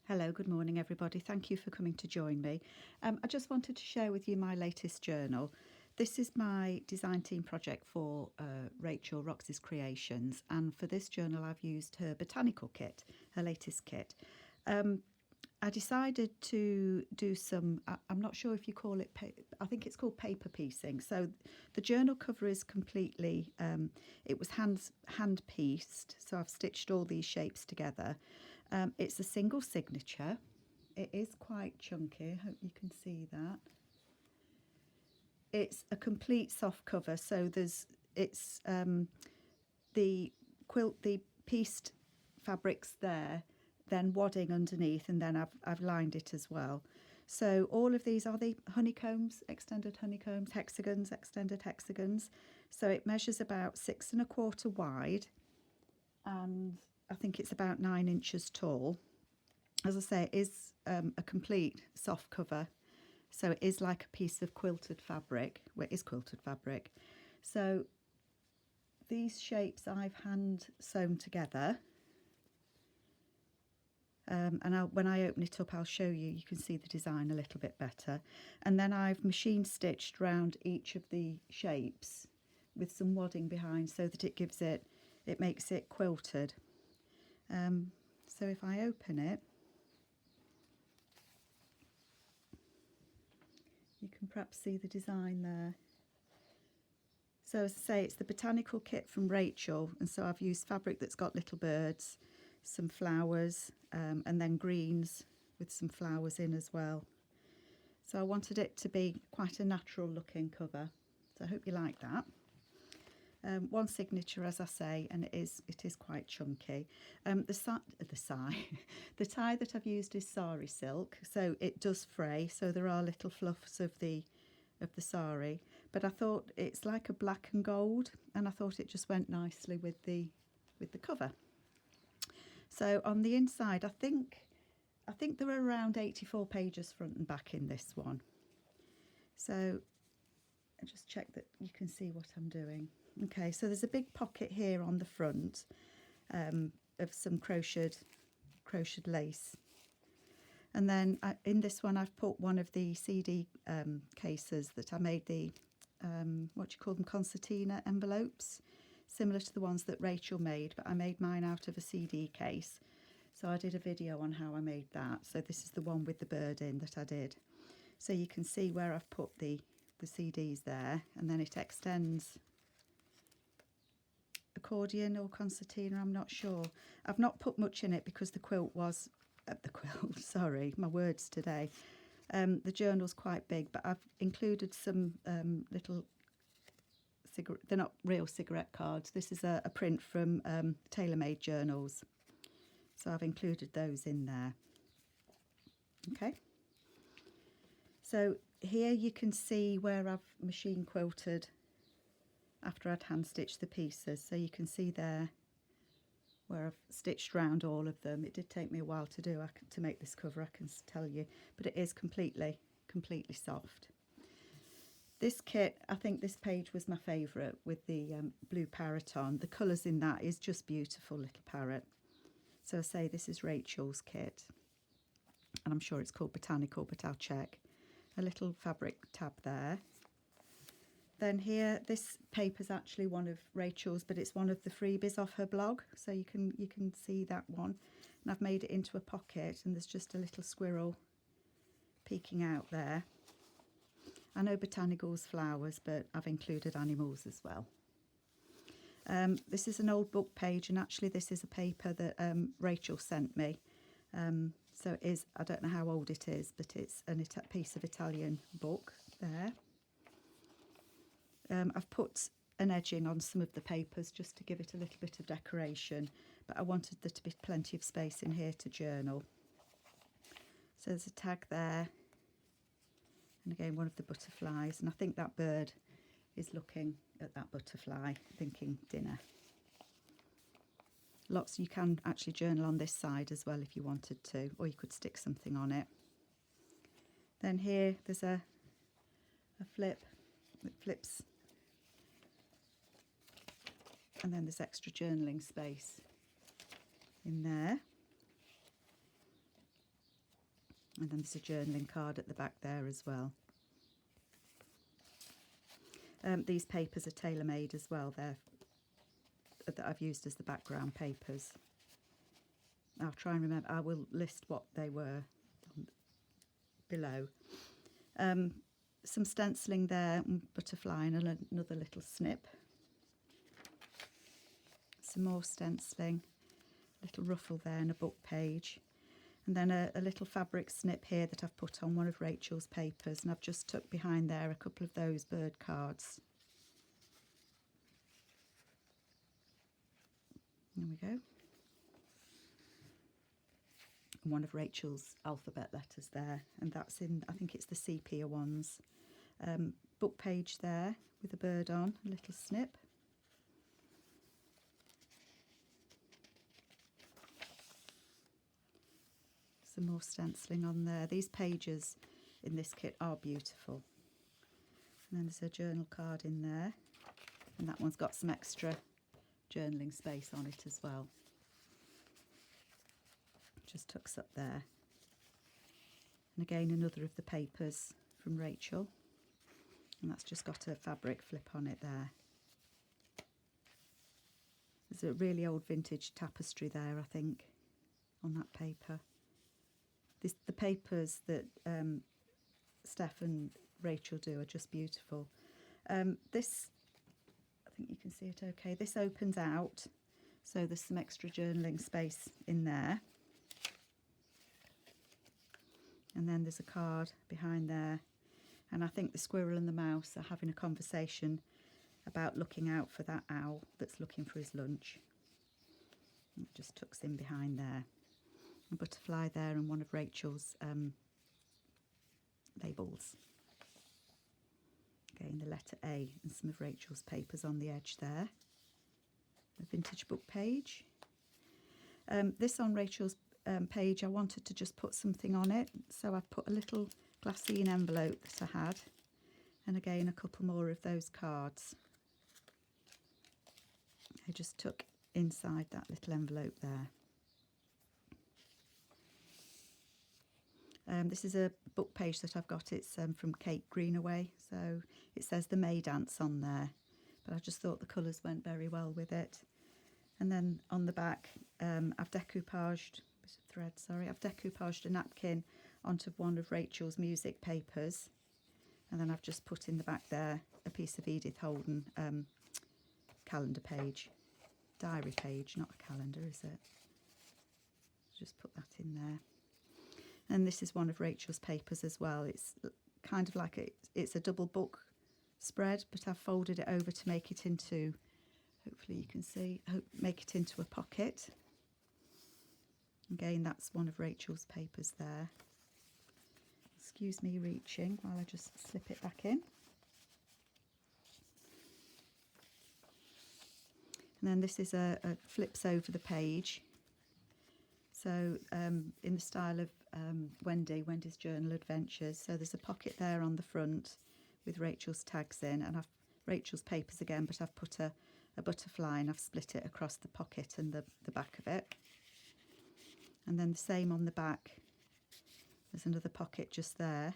Hello, good morning everybody. Thank you for coming to join me. I just wanted to share with you my latest journal. This is my design team project for Rachel, Roxy's Creations, and for this journal I've used her Botanical kit, her latest kit. I decided to do some, I'm not sure if you call it, I think it's called paper piecing. So the journal cover is completely, it was hand pieced, so I've stitched all these shapes together. It's a single signature. It is quite chunky, I hope you can see that. It's a complete soft cover, so it's the pieced fabrics there, then wadding underneath, and then I've lined it as well. So all of these are the honeycombs, extended honeycombs, hexagons, extended hexagons. So it measures about 6¼ wide, and I think it's about 9 inches tall. As I say, it is a complete soft cover. So it is like a piece of quilted fabric. Well, it is quilted fabric. So these shapes I've hand sewn together. And when I open it up, I'll show you, you can see the design a little bit better. And then I've machine stitched round each of the shapes with some wadding behind so that it makes it quilted. So if I open it, you can perhaps see the design there. So as I say, it's the Botanical kit from Rachel, and so I've used fabric that's got little birds, some flowers, and then greens with some flowers in as well. So I wanted it to be quite a natural looking cover, so I hope you like that. One signature, as I say, and it is quite chunky. The tie that I've used is sari silk, so it does fray, so there are little fluffs of the sari, but I thought it's like a black and gold, and I thought it just went nicely with the cover. So on the inside, I think there are around 84 pages front and back in this one. So I just check that you can see what I'm doing. Okay, so there's a big pocket here on the front of some crocheted lace. And then in this one, I've put one of the CD cases that I made, the, what do you call them, concertina envelopes, similar to the ones that Rachel made, but I made mine out of a CD case. So I did a video on how I made that. So this is the one with the bird in that I did. So you can see where I've put the CDs there, and then it extends accordion or concertina, I'm not sure. I've not put much in it because the quilt was, sorry, my words today. The journal's quite big, but I've included some little they're not real cigarette cards. This is a print from tailor-made journals. So I've included those in there. Okay. So here you can see where I've machine quilted after I'd hand stitched the pieces. So you can see there where I've stitched round all of them. It did take me a while to do, to make this cover, I can tell you, but it is completely soft. This kit, I think this page was my favourite with the blue parrot on. The colours in that is just beautiful, little parrot. So I say this is Rachel's kit, and I'm sure it's called Botanical, but I'll check. A little fabric tab there. Then here, this paper's actually one of Rachel's, but it's one of the freebies off her blog, so you can see that one. And I've made it into a pocket, and there's just a little squirrel peeking out there. I know Botanical's flowers, but I've included animals as well. This is an old book page, and actually this is a paper that Rachel sent me. So it is, I don't know how old it is, but it's a piece of Italian book there. I've put an edging on some of the papers just to give it a little bit of decoration, but I wanted there to be plenty of space in here to journal. So there's a tag there, and again one of the butterflies, and I think that bird is looking at that butterfly thinking dinner. Lots, you can actually journal on this side as well if you wanted to, or you could stick something on it. Then here there's a flip that flips, and then there's extra journaling space in there. And then there's a journaling card at the back there as well. These papers are tailor-made as well. They're that I've used as the background papers. I'll try and remember. I will list what they were below. Some stenciling there, and butterfly, and another little snip. Some more stenciling, little ruffle there, and a book page. And then a little fabric snip here that I've put on one of Rachel's papers, and I've just tucked behind there a couple of those bird cards. There we go. And one of Rachel's alphabet letters there, and that's in, I think it's the sepia ones. Book page there with a bird on, a little snip. Some more stenciling on there. These pages in this kit are beautiful. And then there's a journal card in there, and that one's got some extra journaling space on it as well. Just tucks up there. And again, another of the papers from Rachel, and that's just got a fabric flip on it there. There's a really old vintage tapestry there, I think, on that paper. The papers that Steph and Rachel do are just beautiful. This, I think you can see it okay, this opens out, so there's some extra journaling space in there. And then there's a card behind there, and I think the squirrel and the mouse are having a conversation about looking out for that owl that's looking for his lunch. It just tucks in behind there. A butterfly there, and one of Rachel's labels. Again, the letter A, and some of Rachel's papers on the edge there. A vintage book page. This on Rachel's page, I wanted to just put something on it, so I've put a little glassine envelope that I had, and again a couple more of those cards. I just took inside that little envelope there. This is a book page that I've got. It's from Kate Greenaway, so it says the May Dance on there, but I just thought the colours went very well with it. And then on the back, I've decoupaged a napkin onto one of Rachel's music papers, and then I've just put in the back there a piece of Edith Holden calendar page, diary page, not a calendar, is it? Just put that in there. And this is one of Rachel's papers as well. It's kind of like it's a double book spread, but I've folded it over to make it into, hopefully you can see, make it into a pocket. Again, that's one of Rachel's papers there. Excuse me reaching while I just slip it back in. And then this is a flips over the page. So in the style of Wendy's Journal Adventures. So there's a pocket there on the front with Rachel's tags in, and I've Rachel's papers again, but I've put a butterfly and I've split it across the pocket and the back of it. And then the same on the back. There's another pocket just there,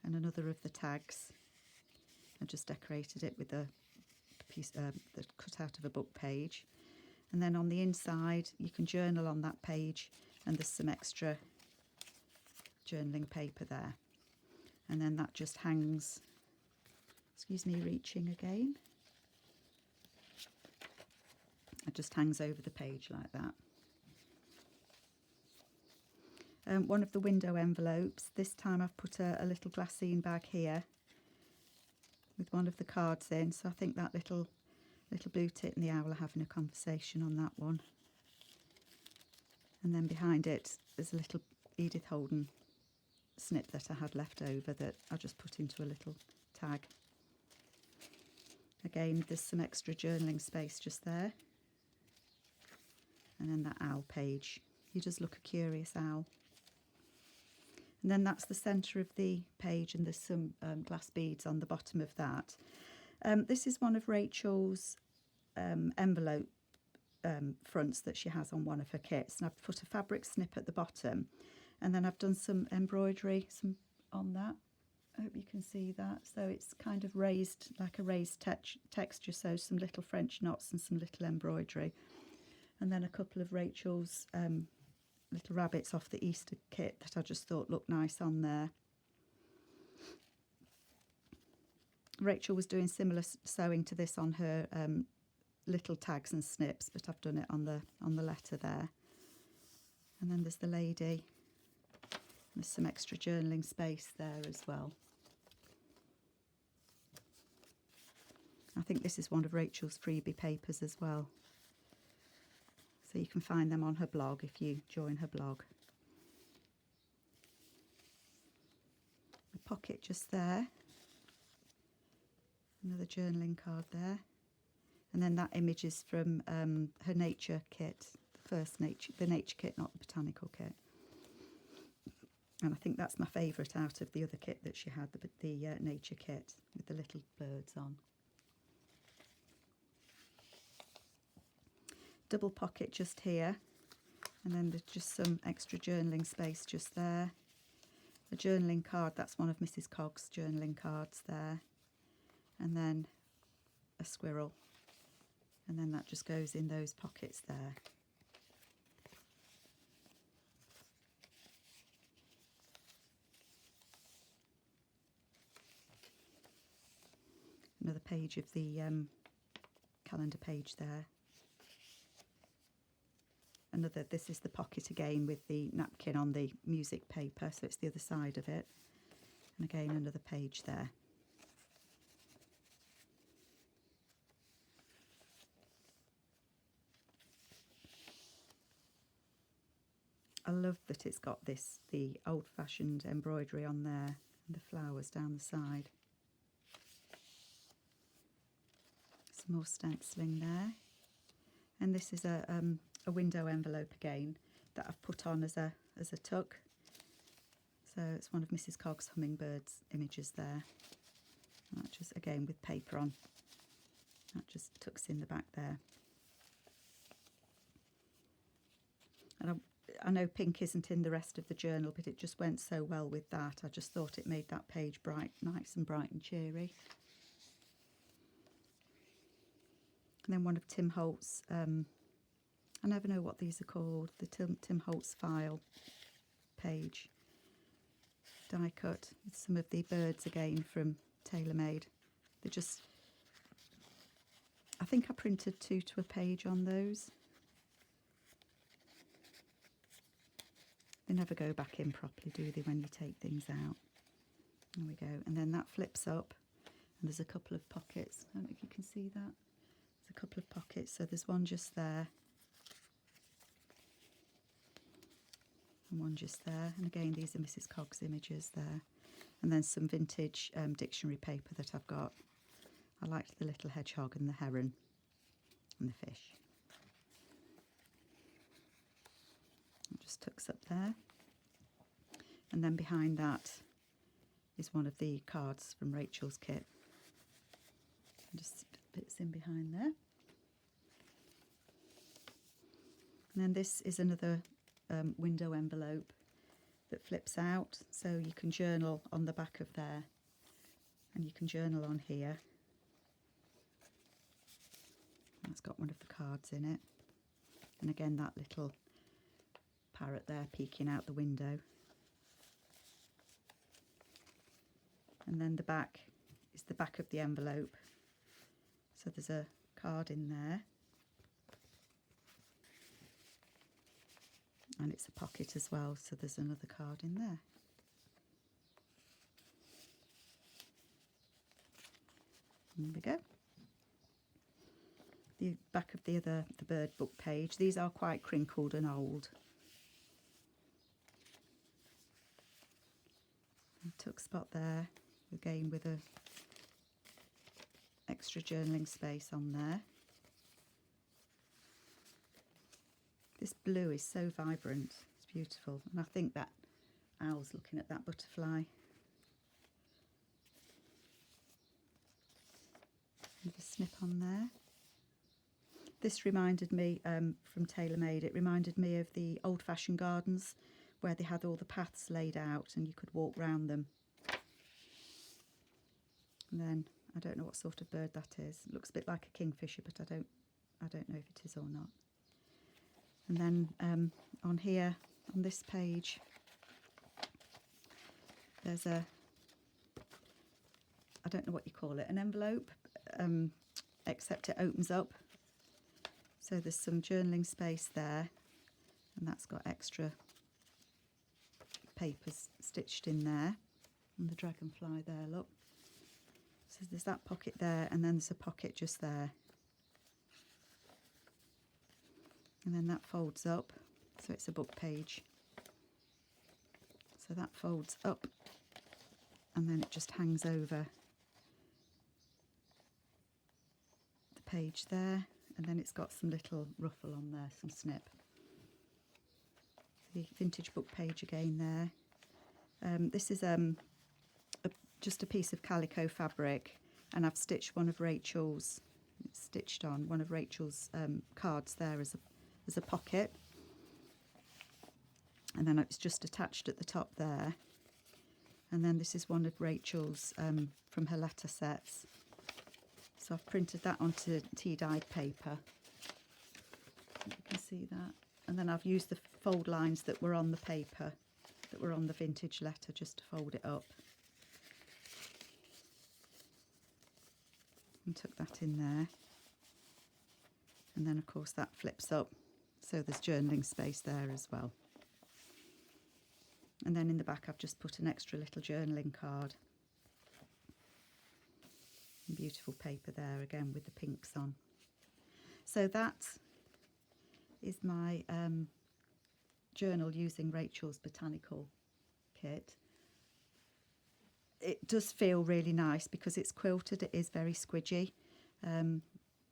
and another of the tags. I just decorated it with a piece the cutout of a book page. And then on the inside, you can journal on that page, and there's some extra journaling paper there. And then that just hangs, excuse me, reaching again. It just hangs over the page like that. One of the window envelopes, this time I've put a little glassine bag here with one of the cards in, so I think that little blue tit and the owl are having a conversation on that one. And then behind it there's a little Edith Holden snip that I had left over that I just put into a little tag. Again, there's some extra journaling space just there. And then that owl page. He does look a curious owl. And then that's the centre of the page, and there's some glass beads on the bottom of that. This is one of Rachel's envelope fronts that she has on one of her kits, and I've put a fabric snip at the bottom, And then I've done some embroidery on that. I hope you can see that. So it's kind of raised, like a raised texture, so some little French knots and some little embroidery. And then a couple of Rachel's little rabbits off the Easter kit that I just thought looked nice on there. Rachel was doing similar sewing to this on her little tags and snips, but I've done it on the letter there. And then there's the lady. There's some extra journaling space there as well. I think this is one of Rachel's freebie papers as well. So you can find them on her blog if you join her blog. A pocket just there. Another journaling card there. And then that image is from her nature kit, the nature kit, not the botanical kit. And I think that's my favourite out of the other kit that she had, the nature kit with the little birds on. Double pocket just here, and then there's just some extra journaling space just there. A journaling card, that's one of Mrs Cog's journaling cards there. And then a squirrel, and then that just goes in those pockets there. Another page of the calendar page there. This is the pocket again with the napkin on the music paper, so it's the other side of it. And again, another page there. I love that it's got the old-fashioned embroidery on there and the flowers down the side. Some more stenciling there. And this is a window envelope again that I've put on as a tuck. So it's one of Mrs Cog's hummingbirds images there. And that just, again, with paper on. That just tucks in the back there. And I know pink isn't in the rest of the journal, but it just went so well with that. I just thought it made that page nice and bright and cheery. And then one of Tim Holt's, I never know what these are called, the Tim Holt's file page. Die cut with some of the birds again from TaylorMade. They're just, I think I printed 2 to a page on those. They never go back in properly, do they, when you take things out? There we go. And then that flips up, and there's a couple of pockets. I don't know if you can see that. There's a couple of pockets. So there's one just there, and one just there. And again, these are Mrs Cog's images there. And then some vintage dictionary paper that I've got. I liked the little hedgehog and the heron and the fish. It just tucks up there. And then behind that is one of the cards from Rachel's kit. And just bits in behind there. And then this is another window envelope that flips out, so you can journal on the back of there, and you can journal on here. That's got one of the cards in it, and again that little parrot there peeking out the window. And then the back is the back of the envelope, so there's a card in there, and it's a pocket as well, so there's another card in there. There we go. The back of the bird book page. These are quite crinkled and old. A tuck spot there, again with a extra journaling space on there. This blue is so vibrant, it's beautiful, and I think that owl's looking at that butterfly. And a snip on there. This reminded me from TaylorMade, it reminded me of the old-fashioned gardens where they had all the paths laid out and you could walk round them. And then I don't know what sort of bird that is. It looks a bit like a kingfisher, but I don't know if it is or not. And then on here, on this page, there's I don't know what you call it, an envelope, except it opens up. So there's some journaling space there, and that's got extra papers stitched in there. And the dragonfly there, look. So there's that pocket there, and then there's a pocket just there. And then that folds up, so it's a book page. So that folds up, and then it just hangs over the page there, and then it's got some little ruffle on there, some snip. The vintage book page again there. This is just a piece of calico fabric, and I've stitched one of Rachel's, stitched on one of Rachel's cards there as a pocket, and then it's just attached at the top there. And then this is one of Rachel's from her letter sets, so I've printed that onto tea-dyed paper. You can see that. And then I've used the fold lines that were on the paper, that were on the vintage letter, just to fold it up. And tuck that in there. And then of course that flips up, so there's journaling space there as well. And then in the back I've just put an extra little journaling card. And beautiful paper there again with the pinks on. So that is my journal using Rachel's Botanical kit. It does feel really nice because it's quilted. It is very squidgy, and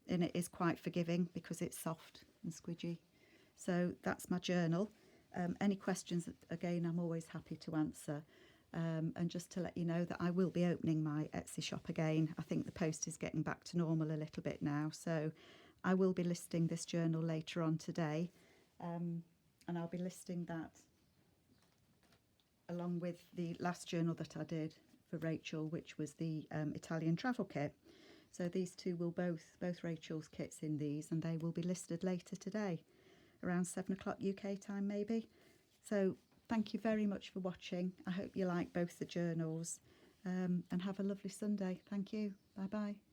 it is quite forgiving because it's soft and squidgy. So that's my journal. Any questions, again, I'm always happy to answer. And just to let you know that I will be opening my Etsy shop again. I think the post is getting back to normal a little bit now, so I will be listing this journal later on today, and I'll be listing that along with the last journal that I did for Rachel, which was the Italian travel kit. So these two will both Rachel's kits in these, and they will be listed later today, around 7 o'clock UK time maybe. So thank you very much for watching. I hope you like both the journals, and have a lovely Sunday. Thank you. Bye bye.